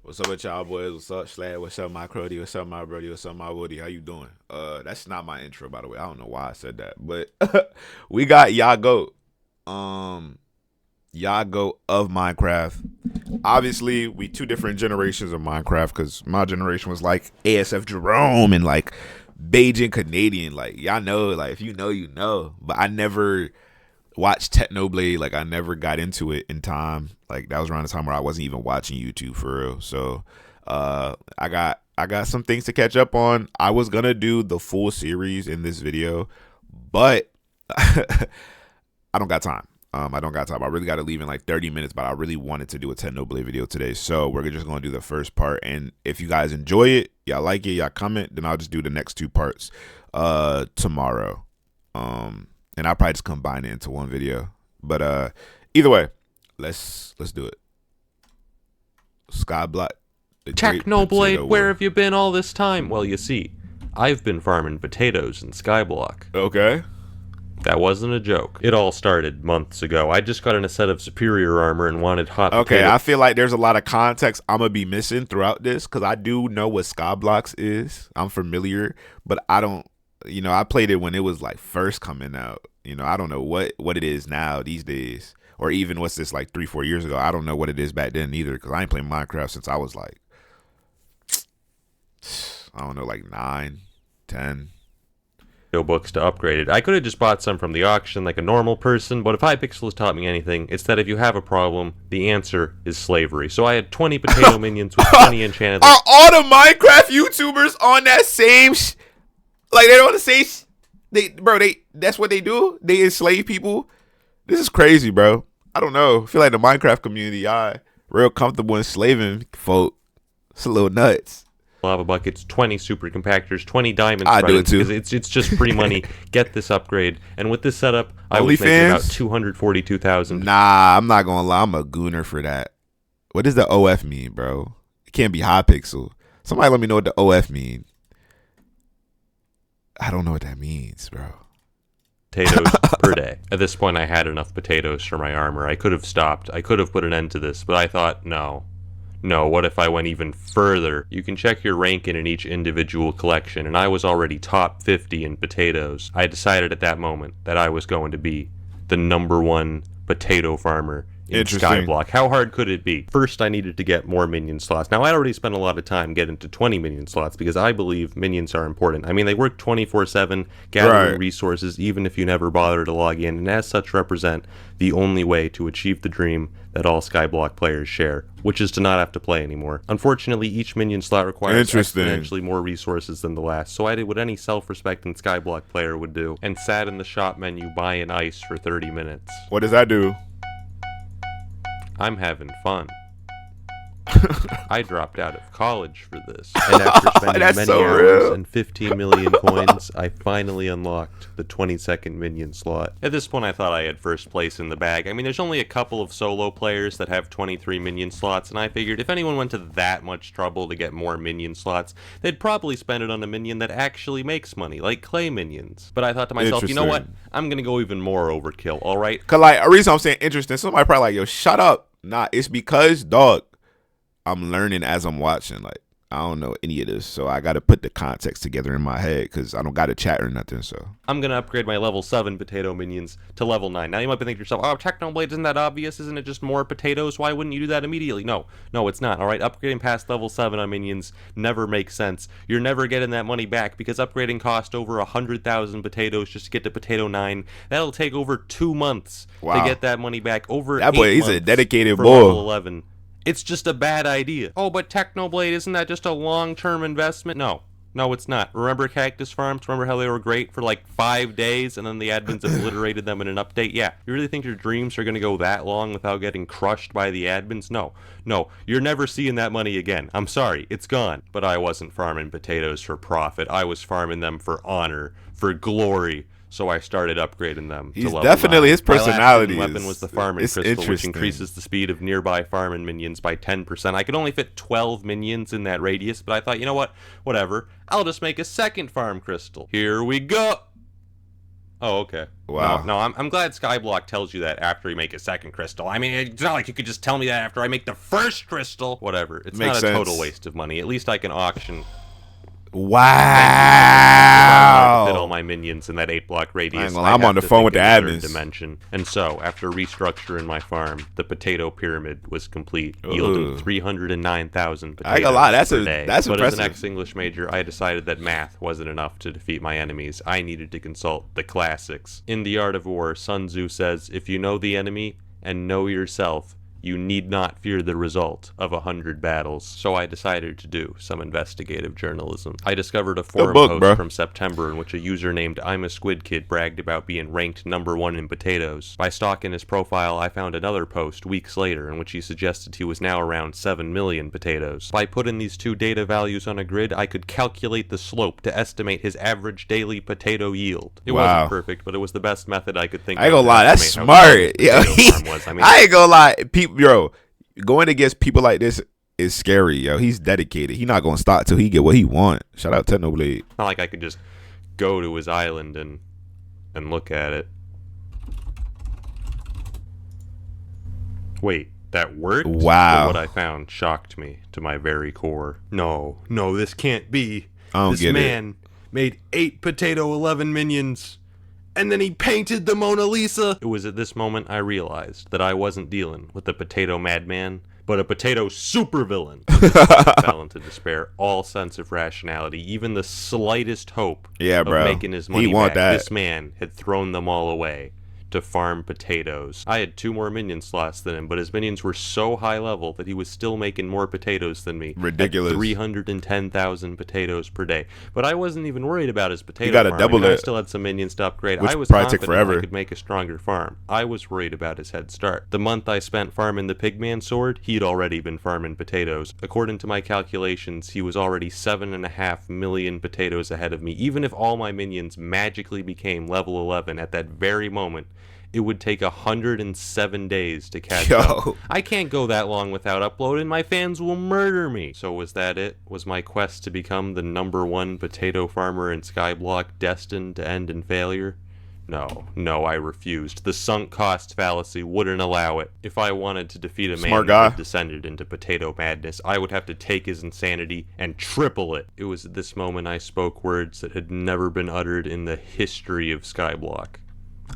What's up with y'all boys? What's up, Slad? What's up, my Crody? What's up, my Brody? What's up, my Woody? How you doing? That's not my intro, by the way. I don't know why I said that, but we got Yago, um, Yago of Minecraft. Obviously, we two different generations of Minecraft because my generation was like ASF Jerome and like Beijing Canadian. Like y'all know, like if you know, you know. But I never watched Technoblade. Like I never got into it in time. Like that was around the time where I wasn't even watching YouTube for real. So I got some things to catch up on. I was gonna do the full series in this video, but I don't got time. I don't got time. I really got to leave in like 30 minutes, but I really wanted to do a Technoblade video today. So we're just going to do the first part. And if you guys enjoy it, y'all like it, y'all comment, then I'll just do the next two parts tomorrow. And I'll probably just combine it into one video. But either way, let's do it. Skyblock. Technoblade, where have you been all this time? Well, you see, I've been farming potatoes in Skyblock. Okay. That wasn't a joke. It all started months ago. I just got in a set of superior armor and wanted hot Okay, potato. I feel like there's a lot of context I'm gonna be missing throughout this because I do know what Skyblocks is. I'm familiar, but I don't. I played it when it was like first coming out. I don't know what it is now these days, or even what's this like 3-4 years ago. I don't know what it is back then either because I ain't playing Minecraft since I was like, I don't know, like 9, 10. Books to upgrade it. I could have just bought some from the auction like a normal person, but if Hypixel has taught me anything, it's that if you have a problem, the answer is slavery. So I had 20 potato minions with 20 enchanted. Are all the Minecraft YouTubers on that same like they're on the same that's what they do? They enslave people? This is crazy, bro. I don't know. I feel like the Minecraft community, y'all real comfortable enslaving folk. It's a little nuts. Lava buckets, 20 super compactors, 20 diamonds. I do it too. Because it's just free money. Get this upgrade. And with this setup, I was making about 242,000. Nah, I'm not gonna lie. I'm a gooner for that. What does the OF mean, bro? It can't be Hypixel. Somebody let me know what the OF mean. I don't know what that means, bro. Potatoes per day. At this point, I had enough potatoes for my armor. I could have stopped. I could have put an end to this, but I thought, no, what if I went even further? You can check your ranking in each individual collection, and I was already top 50 in potatoes. I decided at that moment that I was going to be the #1 potato farmer in Skyblock. How hard could it be? First, I needed to get more minion slots. Now, I already spent a lot of time getting to 20 minion slots because I believe minions are important. I mean, they work 24/7, gathering resources, even if you never bother to log in, and as such represent the only way to achieve the dream that all Skyblock players share, which is to not have to play anymore. Unfortunately, each minion slot requires exponentially more resources than the last, so I did what any self-respecting Skyblock player would do, and sat in the shop menu buying ice for 30 minutes. What does that do? I'm having fun. I dropped out of college for this, and after spending many hours and 15 million coins, I finally unlocked the 22nd minion slot. At this point, I thought I had first place in the bag. I mean, there's only a couple of solo players that have 23 minion slots, and I figured if anyone went to that much trouble to get more minion slots, they'd probably spend it on a minion that actually makes money, like clay minions. But I thought to myself, you know what? I'm gonna go even more overkill, alright? Cause like, a reason I'm saying interesting, somebody probably like, yo, shut up. Nah, it's because, dog, I'm learning as I'm watching. Like, I don't know any of this, so I got to put the context together in my head because I don't got to chat or nothing. So I'm gonna upgrade my level 7 potato minions to level 9. Now you might be thinking to yourself, "Oh, Technoblade, isn't that obvious? Isn't it just more potatoes? Why wouldn't you do that immediately?" No, it's not. All right, upgrading past level 7 on minions never makes sense. You're never getting that money back because upgrading cost over 100,000 potatoes just to get to potato 9. That'll take over 2 months to get that money back. Over that boy, he's a dedicated boy. Level 11. It's just a bad idea. Oh, but Technoblade, isn't that just a long-term investment? No, it's not. Remember Cactus Farms? Remember how they were great for like 5 days and then the admins obliterated them in an update? Yeah. You really think your dreams are going to go that long without getting crushed by the admins? No. You're never seeing that money again. I'm sorry. It's gone. But I wasn't farming potatoes for profit. I was farming them for honor, for glory. So I started upgrading them to level 9. His personality. My last weapon was the farming crystal, which increases the speed of nearby farming minions by 10%. I could only fit 12 minions in that radius, but I thought, you know what? Whatever. I'll just make a second farm crystal. Here we go. Oh, okay. Wow. No, I'm glad Skyblock tells you that after you make a second crystal. I mean, it's not like you could just tell me that after I make the first crystal. Whatever. It's Makes not a total sense. waste of money. At least I can auction. Thank you, minion. If I wanted to fit all Wow. my minions in that 8-block I ain't radius, gonna lie, I'd I'm have on the to phone think with the in a third admins. dimension. And so, after restructuring my farm, the potato pyramid was complete, yielding 309,000 potatoes I ain't gonna lie, per day. that's But as impressive. an ex-English major, I decided that math wasn't enough to defeat my enemies. I needed to consult the classics. In The Art of War, Sun Tzu says, if you know the enemy and know yourself, you need not fear the result of 100 battles. So I decided to do some investigative journalism. I discovered a forum book, post bro. from September in which a user named I'm a Squid Kid bragged about being ranked #1 in potatoes. By stalking his profile, I found another post weeks later in which he suggested he was now around 7 million potatoes. By putting these two data values on a grid, I could calculate the slope to estimate his average daily potato yield. It Wow. wasn't perfect, but it was the best method I could think of. I ain't gonna to lie, that's estimate how good his smart. Yo, potato farm was. I mean, I ain't gonna lie, people, bro. Going against people like this is scary, yo. He's dedicated. He not gonna stop till he get what he want. Shout out Technoblade. it's not like I could just go to his island and look at it. Wait, that worked? Wow. But what I found shocked me to my very core. No, this can't be. I don't This get it. man made 8 potato 11 minions. And then he painted the Mona Lisa. It was at this moment I realized that I wasn't dealing with a potato madman, but a potato supervillain. I fell into despair. All sense of rationality, even the slightest hope Yeah, bro. of making his money He want back. that. This man had thrown them all away to farm potatoes. I had 2 more minion slots than him, but his minions were so high level that he was still making more potatoes than me. Ridiculous. At 310,000 potatoes per day. But I wasn't even worried about his potato gotta farm. double I mean, I it. still had some minions to upgrade. Which I was probably take confident I forever. could make a stronger farm. I was worried about his head start. The month I spent farming the Pigman sword, he'd already been farming potatoes. According to my calculations, he was already 7.5 million potatoes ahead of me. Even if all my minions magically became level 11 at that very moment, it would take 107 days to catch up. Yo. I can't go that long without uploading. My fans will murder me. So was that it? Was my quest to become the #1 potato farmer in Skyblock destined to end in failure? No, I refused. The sunk cost fallacy wouldn't allow it. If I wanted to defeat a man Smart who guy. had descended into potato madness, I would have to take his insanity and triple it. It was at this moment I spoke words that had never been uttered in the history of Skyblock.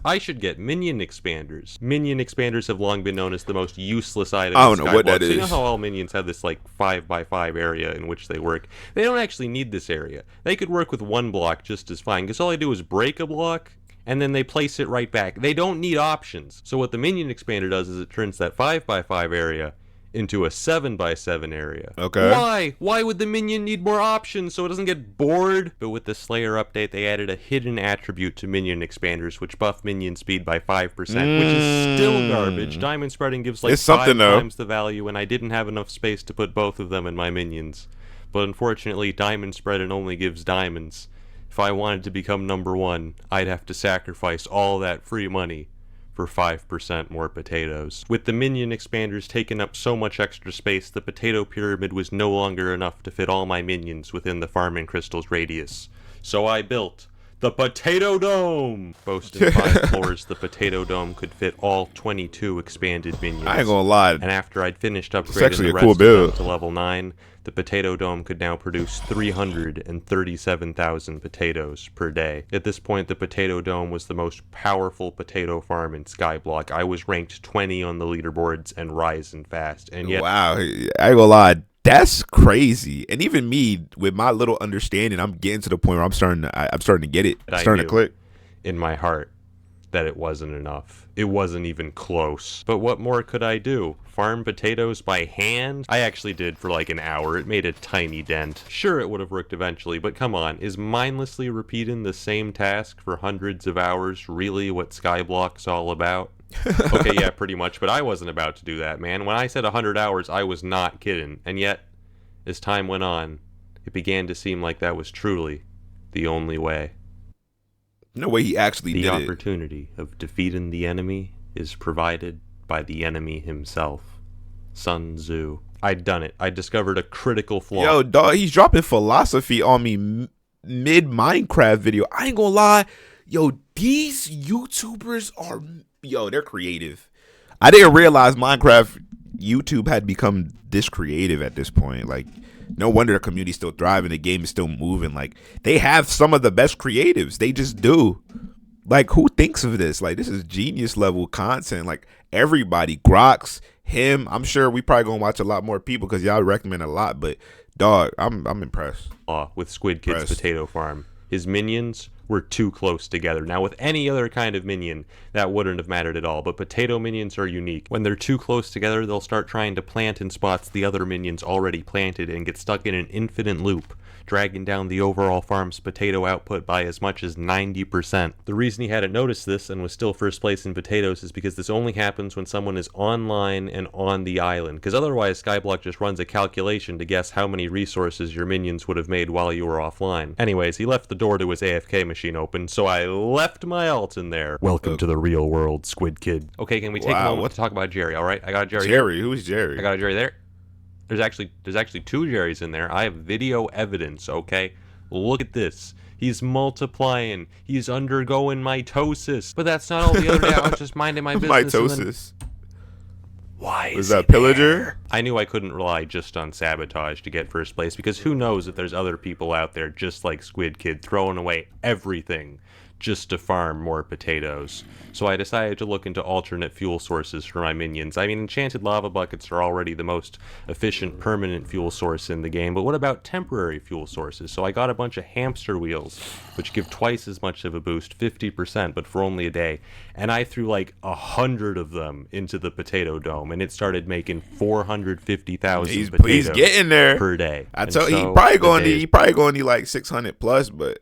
I should get minion expanders. Minion expanders have long been known as the most useless item I in don't know what Skyblock. that So you know is. how all minions have this like 5x5 area in which they work? They don't actually need this area. They could work with 1 block just as fine, because all I do is break a block and then they place it right back. They don't need options. So what the minion expander does is it turns that 5x5 area into a 7x7 area. Okay. Why would the minion need more options so it doesn't get bored? But with the Slayer update, they added a hidden attribute to minion expanders, which buff minion speed by 5%, which is still garbage. Diamond spreading gives like It's something, 5 though. times the value, and I didn't have enough space to put both of them in my minions. But unfortunately, diamond spreading only gives diamonds. If I wanted to become #1, I'd have to sacrifice all that free money for 5% more potatoes. With the minion expanders taking up so much extra space, the potato pyramid was no longer enough to fit all my minions within the farming crystal's radius. So I built the Potato Dome! Boasting 5 floors, the Potato Dome could fit all 22 expanded minions. I ain't gonna lie. And after I'd finished upgrading actually the a rest cool of them build. to level 9, the Potato Dome could now produce 337,000 potatoes per day. At this point, the Potato Dome was the most powerful potato farm in Skyblock. I was ranked 20 on the leaderboards and rising fast. And yet, Wow. I ain't gonna lie. That's crazy. And even me, with my little understanding, I'm getting to the point where I'm starting to get it. It's I starting to knew click. in my heart that it wasn't enough. It wasn't even close. But what more could I do? Farm potatoes by hand? I actually did for like an hour. It made a tiny dent. Sure, it would have worked eventually, but come on, is mindlessly repeating the same task for hundreds of hours really what Skyblock's all about? Okay, yeah, pretty much, but I wasn't about to do that, man. When I said 100 hours, I was not kidding. And yet, as time went on, it began to seem like that was truly the only way. No way he actually The did it. opportunity of defeating the enemy is provided by the enemy himself. Sun Tzu. I'd done it. I discovered a critical flaw. Yo, dog, he's dropping philosophy on me mid Minecraft video. I ain't gonna lie. Yo, these YouTubers are, they're creative. I didn't realize Minecraft YouTube had become this creative at this point. Like, no wonder the community's still thriving. The game is still moving. Like, they have some of the best creatives. They just do. Like, who thinks of this? Like, this is genius level content. Like, everybody, Grox, him. I'm sure we probably gonna watch a lot more people because y'all recommend a lot. But dog, I'm impressed. With Squid Kid's potato farm, his minions were too close together. Now, with any other kind of minion, that wouldn't have mattered at all, but potato minions are unique. When they're too close together, they'll start trying to plant in spots the other minions already planted and get stuck in an infinite loop, dragging down the overall farm's potato output by as much as 90%. The reason he hadn't noticed this and was still first place in potatoes is because this only happens when someone is online and on the island, because otherwise Skyblock just runs a calculation to guess how many resources your minions would have made while you were offline. Anyways, he left the door to his AFK machine open, so I left my alt in there. Welcome to the real world, Squid Kid. Okay, can we take a moment to talk about Jerry, alright? I got Jerry. Jerry? Who's Jerry? I got a Jerry there. There's actually two Jerrys in there. I have video evidence, okay? Look at this. He's multiplying. He's undergoing mitosis. But that's not all the other day. I was just minding my business. Mitosis. Why was that Pillager? There? I knew I couldn't rely just on Sabotage to get first place, because who knows if there's other people out there just like Squid Kid throwing away everything just to farm more potatoes. So I decided to look into alternate fuel sources for my minions. I mean, enchanted lava buckets are already the most efficient permanent fuel source in the game, but what about temporary fuel sources? So I got a bunch of hamster wheels, which give twice as much of a boost, 50%, but for only a day. And I threw like 100 of them into the potato dome, and it started making 450,000 potatoes he's getting there per day. I tell you, he probably going to need like 600 plus, but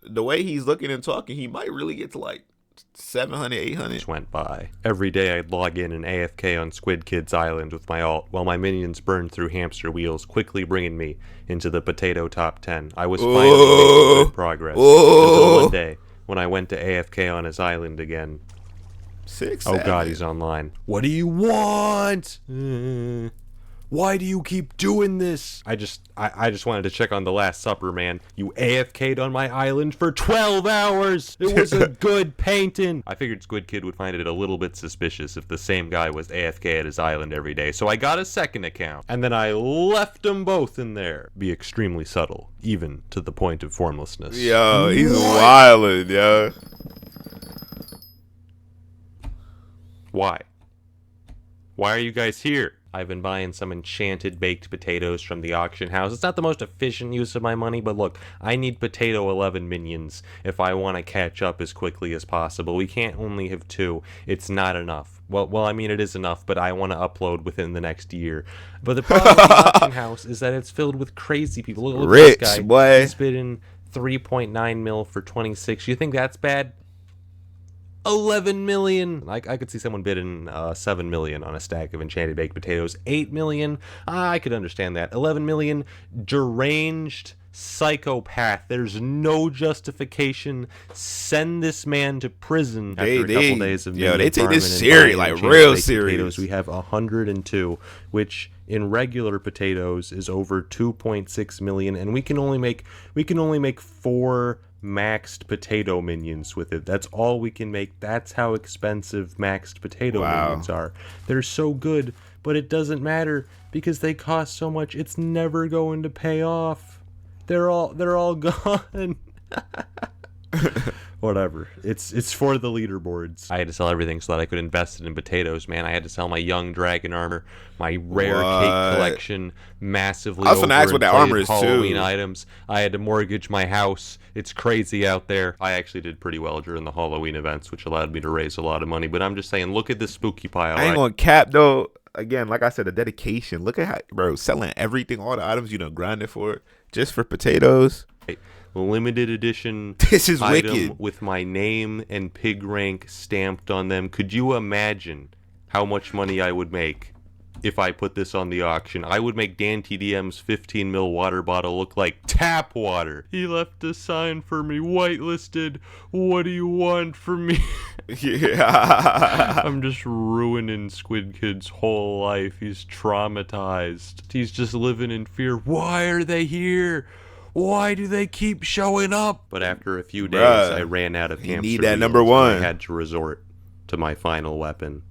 the way he's looking and talking, he might really get to like 700, 800. Just went by. Every day I'd log in and AFK on Squid Kid's island with my alt, while my minions burned through hamster wheels, quickly bringing me into the potato top 10. I was finally making good progress. Until one day, when I went to AFK on his island again. Oh god, he's online. What do you want? Why do you keep doing this? I just wanted to check on the Last Supper, man. You AFK'd on my island for 12 hours! It was a good painting! I figured Squid Kid would find it a little bit suspicious if the same guy was AFK at his island every day, so I got a second account, and then I left them both in there. Be extremely subtle, even to the point of formlessness. Yo, he's wildin', yo. Why? Why are you guys here? I've been buying some enchanted baked potatoes from the auction house. It's not the most efficient use of my money, but look, I need potato 11 minions if I want to catch up as quickly as possible. We can't only have 2. It's not enough. Well, I mean, it is enough, but I want to upload within the next year. But the problem with the auction house is that it's filled with crazy people. Look Rich, at this guy. boy. He's bidding 3.9 mil for 26. You think that's bad? 11 million. I could see someone bidding 7 million on a stack of enchanted baked potatoes. 8 million. I could understand that. 11 million. Deranged psychopath. There's no justification. Send this man to prison after a couple days of they take this serious, like real serious. Potatoes. We have 102, which in regular potatoes is over 2.6 million, and we can only make 4 maxed potato minions with it. That's all we can make. That's how expensive maxed potato minions are. They're so good, but it doesn't matter because they cost so much. It's never going to pay off. They're all gone. Whatever. It's for the leaderboards. I had to sell everything so that I could invest it in potatoes, man. I had to sell my young dragon armor, my rare cake collection, massively I was gonna ask what that armor is Halloween too. items. I had to mortgage my house. It's crazy out there. I actually did pretty well during the Halloween events, which allowed me to raise a lot of money. But I'm just saying, look at this spooky pile. I ain't gonna cap though. Again, like I said, the dedication. Look at how, bro, selling everything, all the items you done grinded for, just for potatoes. Limited edition This is item wicked. with my name and pig rank stamped on them. Could you imagine how much money I would make if I put this on the auction? I would make Dan TDM's 15 mil water bottle look like tap water. He left a sign for me, whitelisted. What do you want from me? Yeah. I'm just ruining Squid Kid's whole life. He's traumatized. He's just living in fear. Why are they here? Why do they keep showing up? But after a few days, Bruh, I ran out of you hamster need that wheels, number and one. I had to resort to my final weapon.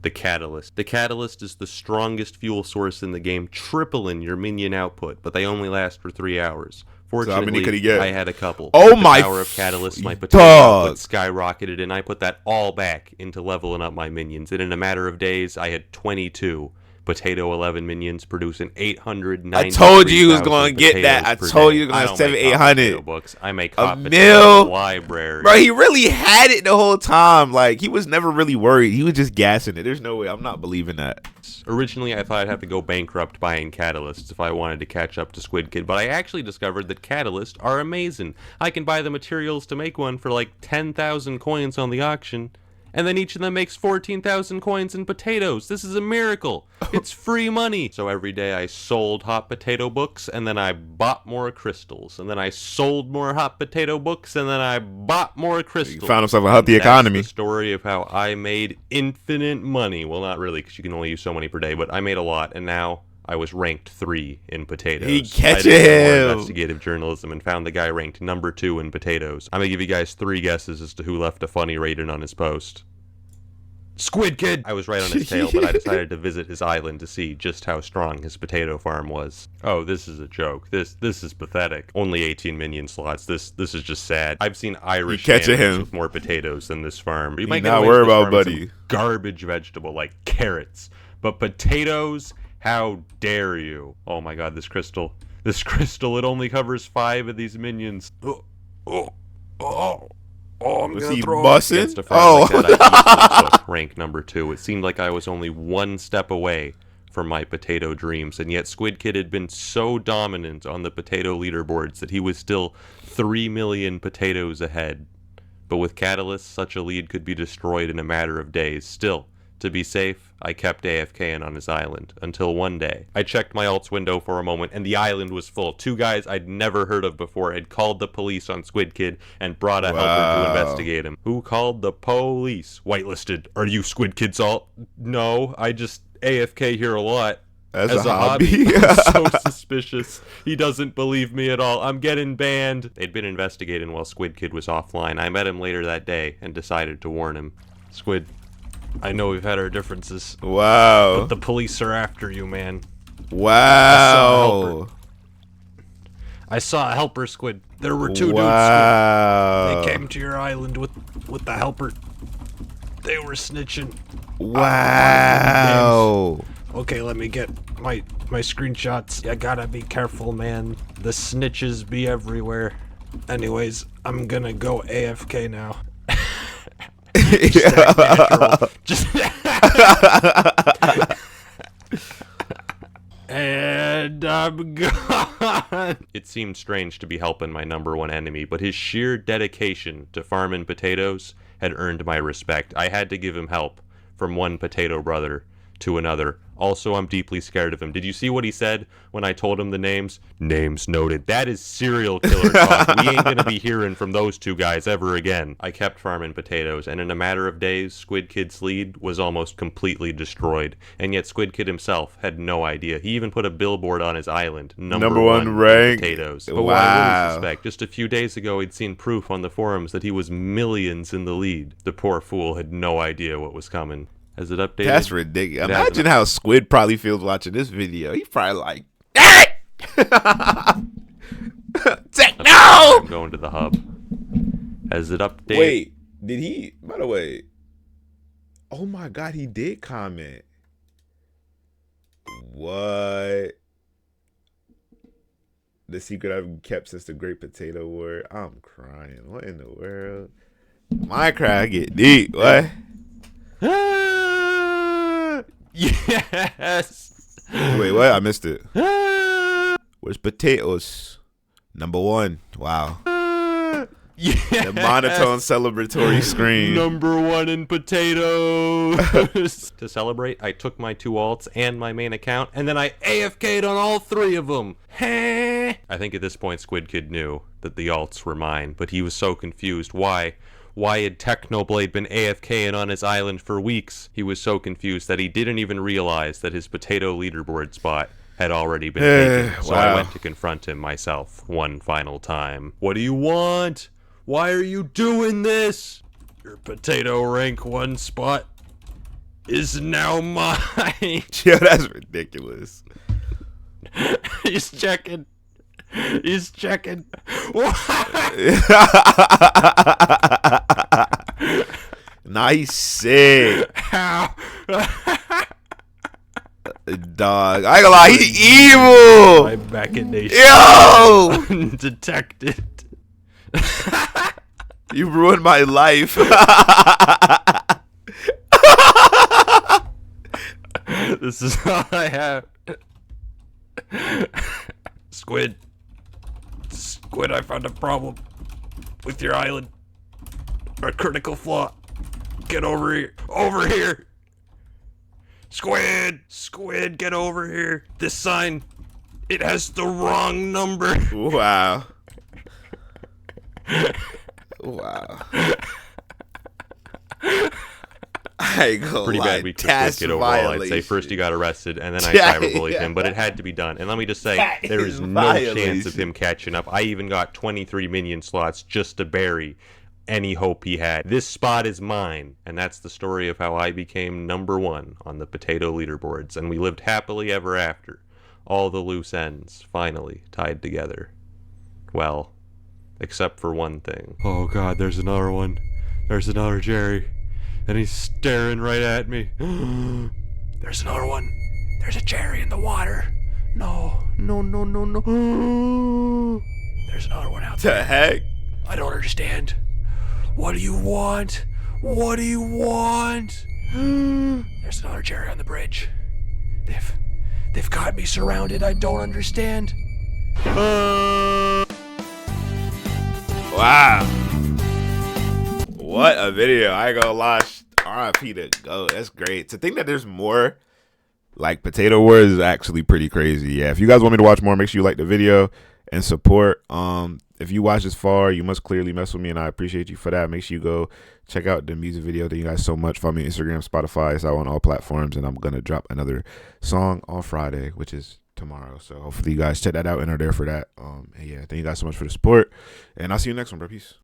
The catalyst. The catalyst is the strongest fuel source in the game, tripling your minion output, but they only last for 3 hours. So how many Fortunately, could he get? I had a couple. Oh With my the power of catalyst, my potato dog. output skyrocketed, and I put that all back into leveling up my minions. And in a matter of days, I had 22 potato 11 minions producing 890. I told you he was going to get that. I told you he was going to have 700-800. Books. I make A hot mil library. Bro, he really had it the whole time. Like, he was never really worried. He was just gassing it. There's no way. I'm not believing that. Originally, I thought I'd have to go bankrupt buying catalysts if I wanted to catch up to Squid Kid, but I actually discovered that catalysts are amazing. I can buy the materials to make one for like 10,000 coins on the auction, and then each of them makes 14,000 coins in potatoes. This is a miracle. It's free money. So every day I sold hot potato books, and then I bought more crystals, and then I sold more hot potato books, and then I bought more crystals. He found himself a healthy economy. That's the story of how I made infinite money. Well, not really, because you can only use so many per day, but I made a lot, and now I was ranked 3 in potatoes. He catching I did more him. investigative journalism and found the guy ranked number 2 in potatoes. I'm gonna give you guys 3 guesses as to who left a funny rating on his post. Squid Kid! I was right on his tail, but I decided to visit his island to see just how strong his potato farm was. Oh, this is a joke. This is pathetic. Only 18 minion slots. This is just sad. I've seen Irish catching families him with more potatoes than this farm. You He might get not away worried with this about farm with buddy. some garbage vegetable like carrots, but potatoes? How dare you? Oh my god, this crystal. This crystal, it only covers 5 of these minions. I'm Was gonna he throw bussing? against a farm Oh. like that, I easily took rank number 2. It seemed like I was only one step away from my potato dreams, and yet Squid Kid had been so dominant on the potato leaderboards that he was still 3 million potatoes ahead. But with catalysts, such a lead could be destroyed in a matter of days. Still, to be safe, I kept AFKing on his island, until one day, I checked my alts window for a moment, and the island was full. 2 guys I'd never heard of before had called the police on Squid Kid and brought a helper to investigate him. Who called the police? Whitelisted. Are you Squid Kid's alt? No, I just AFK here a lot. As a hobby. So suspicious. He doesn't believe me at all. I'm getting banned. They'd been investigating while Squid Kid was offline. I met him later that day and decided to warn him. Squid, I know we've had our differences, Wow. but the police are after you, man. Wow. I saw a helper, Squid. There were 2 Wow. dudes, Squid. They came to your island with the helper. They were snitching. Wow. Okay, let me get my screenshots. I gotta be careful, man. The snitches be everywhere. Anyways, I'm gonna go AFK now. Just and I'm gone. It seemed strange to be helping my number 1 enemy, but his sheer dedication to farming potatoes had earned my respect. I had to give him help from one potato brother to another. Also, I'm deeply scared of him. Did you see what he said when I told him the names? Names noted. That is serial killer talk. We ain't gonna be hearing from those 2 guys ever again. I kept farming potatoes, and in a matter of days, Squid Kid's lead was almost completely destroyed. And yet Squid Kid himself had no idea. He even put a billboard on his island. Number 1 in rank. potatoes. But Wow. what I really suspect, just a few days ago, he'd seen proof on the forums that he was millions in the lead. The poor fool had no idea what was coming. Has it updated? That's ridiculous. It hasn't. Imagine how Squid probably feels watching this video. He probably like, Techno! I'm going to the hub. Has it updated? Wait, did he? By the way, oh my God, he did comment. What? The secret I've kept since the Great Potato War. I'm crying. What in the world? Minecraft get deep. What? Yes. Wait, what? I missed it. Where's potatoes? Number 1. Wow. Yes. The monotone celebratory screen. Number 1 in potatoes. To celebrate, I took my 2 alts and my main account, and then I AFK'd on all 3 of them. I think at this point Squid Kid knew that the alts were mine, but he was so confused. Why had Technoblade been AFKing on his island for weeks? He was so confused that he didn't even realize that his potato leaderboard spot had already been taken, so I Wow. went to confront him myself one final time. What do you want? Why are you doing this? Your potato rank 1 spot is now mine. Yeah, that's ridiculous. He's checking. He's checking. Nah, he's sick. How? Dog. I ain't gonna lie, he's evil. My machination Yo! undetected. You ruined my life. This is all I have. Squid. Squid, I found a problem with your island. A critical flaw. Get over here. Over here. Squid. Squid, get over here. This sign, it has the wrong number. Wow. Wow. I ain't gonna Pretty lie. bad week for Task Squid Kid overall. I'd say violation. first he got arrested, and then I Yeah, cyberbullied yeah. him, but it had to be done. And let me just say, That there is is no chance of violation. him catching up. I even got 23 minion slots just to bury any hope he had. This spot is mine, and that's the story of how I became #1 on the potato leaderboards, and we lived happily ever after. All the loose ends finally tied together. Well, except for one thing. Oh god, there's another one. There's another Jerry. And he's staring right at me. There's another one. There's a Jerry in the water. No, no, no, no, no. There's another one out The there. heck? I don't understand. What do you want? What do you want? There's another Jerry on the bridge. They've got me surrounded. I don't understand. Wow. What a video. I ain't gonna lie. RIP to GOAT. That's great. To think that there's more like Potato Wars is actually pretty crazy. Yeah, if you guys want me to watch more, make sure you like the video and support. If you watch this far, you must clearly mess with me, and I appreciate you for that. Make sure you go check out the music video. Thank you guys so much. Follow me on Instagram, Spotify. It's out on all platforms, and I'm gonna drop another song on Friday, which is tomorrow. So hopefully you guys check that out and are there for that. And yeah, thank you guys so much for the support, and I'll see you next one, bro. Peace.